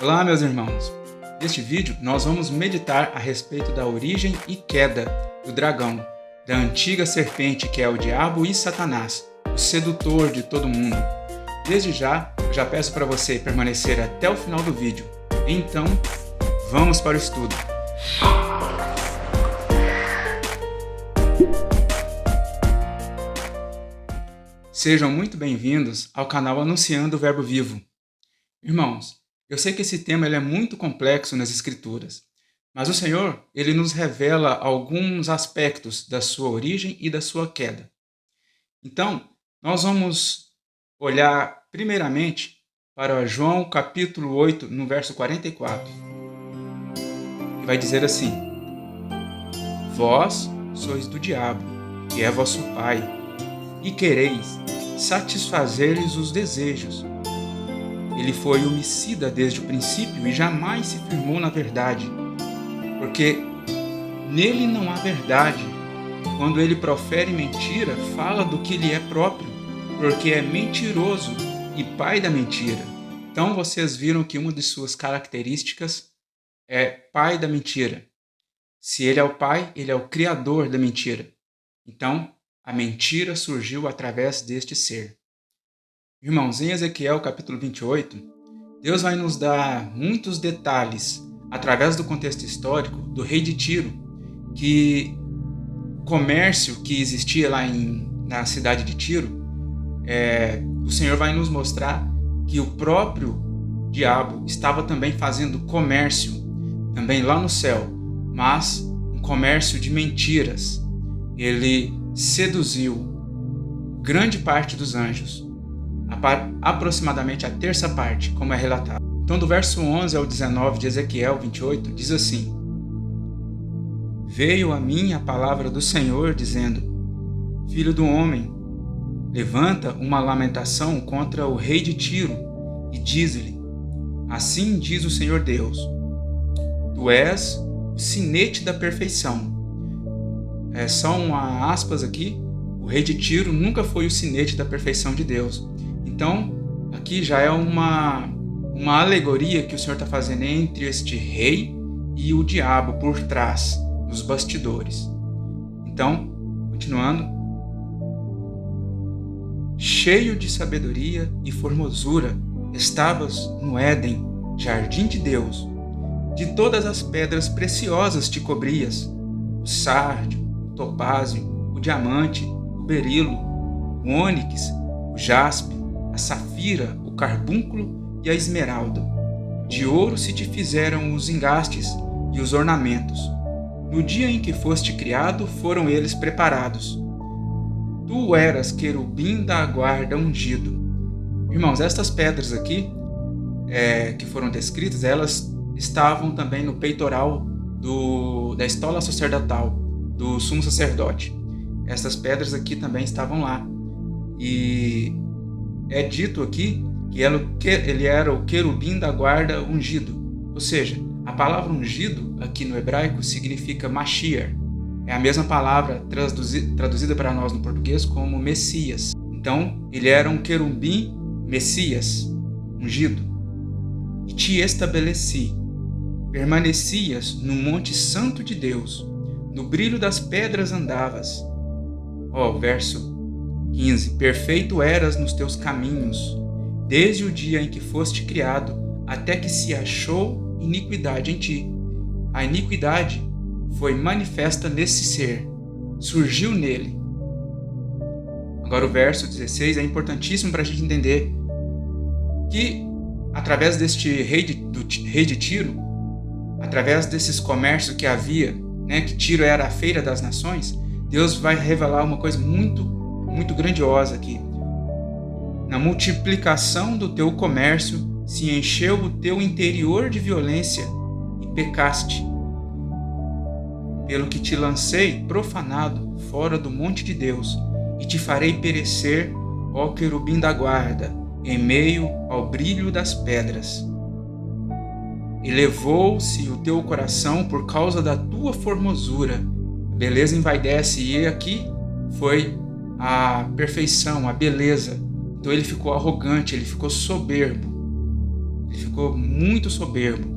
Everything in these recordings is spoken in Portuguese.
Olá, meus irmãos! Neste vídeo, nós vamos meditar a respeito da origem e queda do dragão, da antiga serpente que é o diabo e Satanás, o sedutor de todo mundo. Desde já, eu já peço para você permanecer até o final do vídeo. Então, vamos para o estudo. Sejam muito bem-vindos ao canal Anunciando o Verbo Vivo. Irmãos, eu sei que esse tema ele é muito complexo nas Escrituras, mas o Senhor ele nos revela alguns aspectos da sua origem e da sua queda. Então, nós vamos olhar primeiramente para João capítulo 8, no verso 44. E vai dizer assim: Vós sois do diabo, que é vosso pai, e quereis satisfazer-lhes os desejos. Ele foi homicida desde o princípio e jamais se firmou na verdade, porque nele não há verdade. Quando ele profere mentira, fala do que lhe é próprio, porque é mentiroso e pai da mentira. Então vocês viram que uma de suas características é pai da mentira. Se ele é o pai, ele é o criador da mentira. Então, a mentira surgiu através deste ser. Irmãos, em Ezequiel capítulo 28, Deus vai nos dar muitos detalhes, através do contexto histórico, do rei de Tiro, que o comércio que existia lá na cidade de Tiro, o Senhor vai nos mostrar que o próprio diabo estava também fazendo comércio, também lá no céu, mas um comércio de mentiras. Ele seduziu grande parte dos anjos, aproximadamente a terça parte, como é relatado. Então, do verso 11 ao 19 de Ezequiel 28, diz assim: Veio a mim a palavra do Senhor, dizendo: Filho do homem, levanta uma lamentação contra o rei de Tiro, e diz-lhe: Assim diz o Senhor Deus, tu és o sinete da perfeição. Só uma aspas aqui, o rei de Tiro nunca foi o sinete da perfeição de Deus. Então, aqui já é uma alegoria que o Senhor está fazendo entre este rei e o diabo por trás, nos bastidores. Então, continuando. Cheio de sabedoria e formosura, estavas no Éden, jardim de Deus. De todas as pedras preciosas te cobrias, o sárdio, o topázio, o diamante, o berilo, o ônix, o jaspe, a safira, o carbúnculo e a esmeralda. De ouro se te fizeram os engastes e os ornamentos. No dia em que foste criado, foram eles preparados. Tu eras querubim da guarda ungido. Irmãos, estas pedras aqui, que foram descritas, elas estavam também no peitoral da estola sacerdotal, do sumo sacerdote. Essas pedras aqui também estavam lá. E é dito aqui que ele era o querubim da guarda ungido. Ou seja, a palavra ungido aqui no hebraico significa Mashiach. É a mesma palavra traduzida para nós no português como Messias. Então, ele era um querubim Messias, ungido. E te estabeleci. Permanecias no monte santo de Deus. No brilho das pedras andavas. Verso 15. Perfeito eras nos teus caminhos, desde o dia em que foste criado, até que se achou iniquidade em ti. A iniquidade foi manifesta nesse ser, surgiu nele. Agora o verso 16 é importantíssimo para a gente entender que, através deste rei de Tiro, através desses comércios que havia, que Tiro era a feira das nações, Deus vai revelar uma coisa muito grandiosa aqui. Na multiplicação do teu comércio se encheu o teu interior de violência e pecaste. Pelo que te lancei profanado fora do monte de Deus e te farei perecer, ó querubim da guarda, em meio ao brilho das pedras. Elevou-se o teu coração por causa da tua formosura. A beleza envaidece, e aqui foi a perfeição, a beleza. Então ele ficou arrogante, ele ficou soberbo. Ele ficou muito soberbo.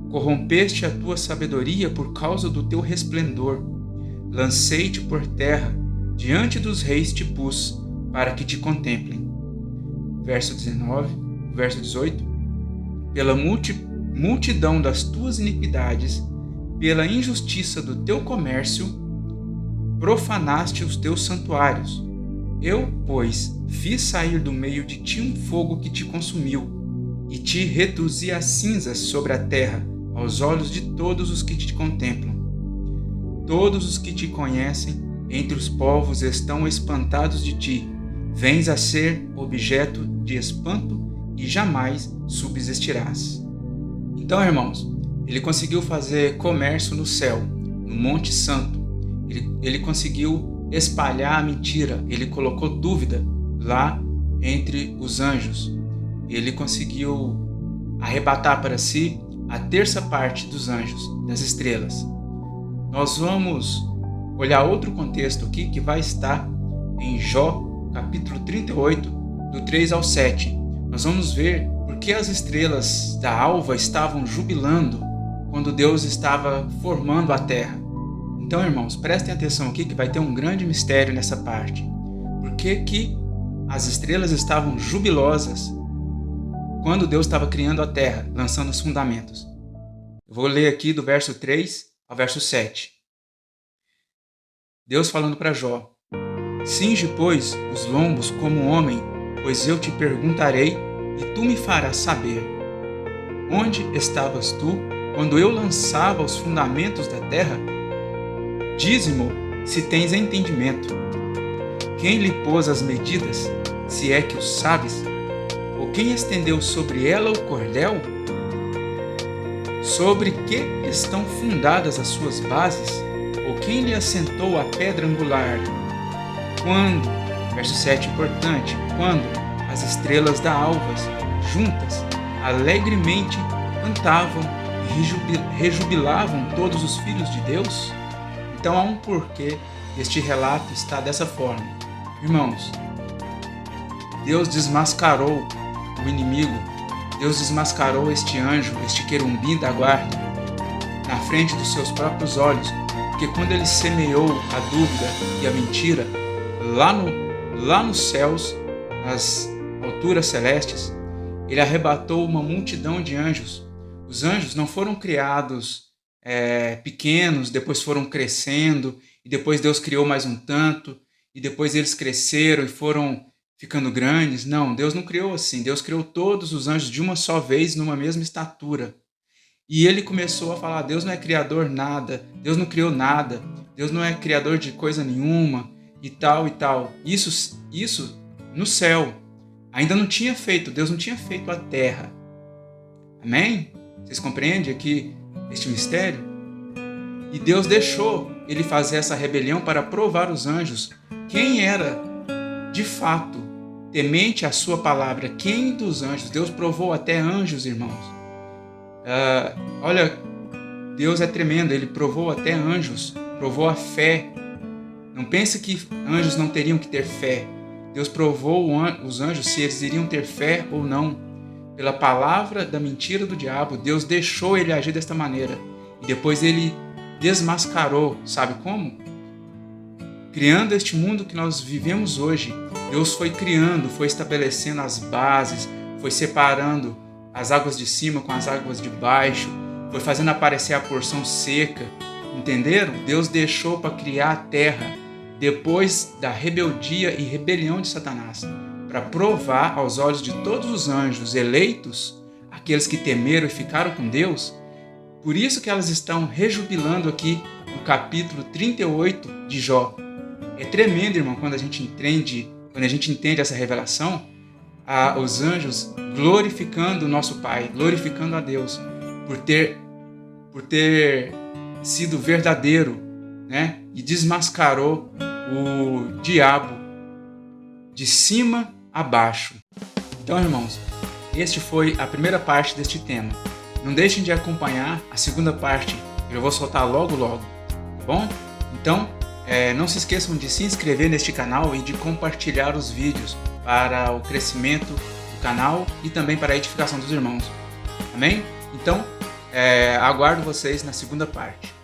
Corrompeste a tua sabedoria por causa do teu resplendor. Lancei-te por terra, diante dos reis te pus, para que te contemplem. Verso 19, verso 18. Pela multidão das tuas iniquidades, pela injustiça do teu comércio, profanaste os teus santuários. Eu, pois, fiz sair do meio de ti um fogo que te consumiu, e te reduzi a cinzas sobre a terra, aos olhos de todos os que te contemplam. Todos os que te conhecem entre os povos estão espantados de ti. Vens a ser objeto de espanto e jamais subsistirás. Então, irmãos, ele conseguiu fazer comércio no céu, no Monte Santo. Ele conseguiu espalhar a mentira. Ele colocou dúvida lá entre os anjos. Ele conseguiu arrebatar para si a terça parte dos anjos, das estrelas. Nós vamos olhar outro contexto aqui que vai estar em Jó, capítulo 38, do 3 ao 7. Nós vamos ver por que as estrelas da alva estavam jubilando quando Deus estava formando a terra. Então, irmãos, prestem atenção aqui que vai ter um grande mistério nessa parte. Por que as estrelas estavam jubilosas quando Deus estava criando a terra, lançando os fundamentos? Eu vou ler aqui do verso 3 ao verso 7. Deus falando para Jó: Cinge, pois, os lombos como homem, pois eu te perguntarei e tu me farás saber. Onde estavas tu quando eu lançava os fundamentos da terra? Dize-mo, se tens entendimento. Quem lhe pôs as medidas, se é que o sabes? Ou quem estendeu sobre ela o cordel? Sobre que estão fundadas as suas bases? Ou quem lhe assentou a pedra angular? Quando, verso 7 importante, quando as estrelas da alvas, juntas, alegremente cantavam e rejubilavam todos os filhos de Deus? Então há um porquê este relato está dessa forma. Irmãos, Deus desmascarou o inimigo, Deus desmascarou este anjo, este querubim da guarda, na frente dos seus próprios olhos, porque quando ele semeou a dúvida e a mentira, lá nos céus, nas alturas celestes, ele arrebatou uma multidão de anjos. Os anjos não foram criados pequenos, depois foram crescendo, e depois Deus criou mais um tanto, e depois eles cresceram e foram ficando grandes. Não, Deus não criou assim. Deus criou todos os anjos de uma só vez, numa mesma estatura. E ele começou a falar: Deus não é criador nada, Deus não criou nada, Deus não é criador de coisa nenhuma, e tal e tal. Isso no céu. Ainda não tinha feito, Deus não tinha feito a terra. Amém? Vocês compreendem aqui este mistério? E Deus deixou ele fazer essa rebelião para provar os anjos quem era, de fato, temente à sua palavra. Quem dos anjos? Deus provou até anjos, irmãos. Olha, Deus é tremendo, ele provou até anjos, provou a fé. Não pense que anjos não teriam que ter fé. Deus provou os anjos se eles iriam ter fé ou não. Pela palavra da mentira do diabo, Deus deixou ele agir desta maneira. E depois ele desmascarou. Sabe como? Criando este mundo que nós vivemos hoje, Deus foi criando, foi estabelecendo as bases, foi separando as águas de cima com as águas de baixo, foi fazendo aparecer a porção seca. Entenderam? Deus deixou para criar a terra depois da rebeldia e rebelião de Satanás, para provar aos olhos de todos os anjos eleitos, aqueles que temeram e ficaram com Deus. Por isso que elas estão rejubilando aqui no capítulo 38 de Jó. É tremendo, irmão, quando a gente entende essa revelação, os anjos glorificando o nosso Pai, glorificando a Deus, por ter sido verdadeiro, né? E desmascarou o diabo de cima a baixo. Então, irmãos, este foi a primeira parte deste tema. Não deixem de acompanhar a segunda parte, eu vou soltar logo, tá bom? Então, não se esqueçam de se inscrever neste canal e de compartilhar os vídeos para o crescimento do canal e também para a edificação dos irmãos. Amém? Então, aguardo vocês na segunda parte.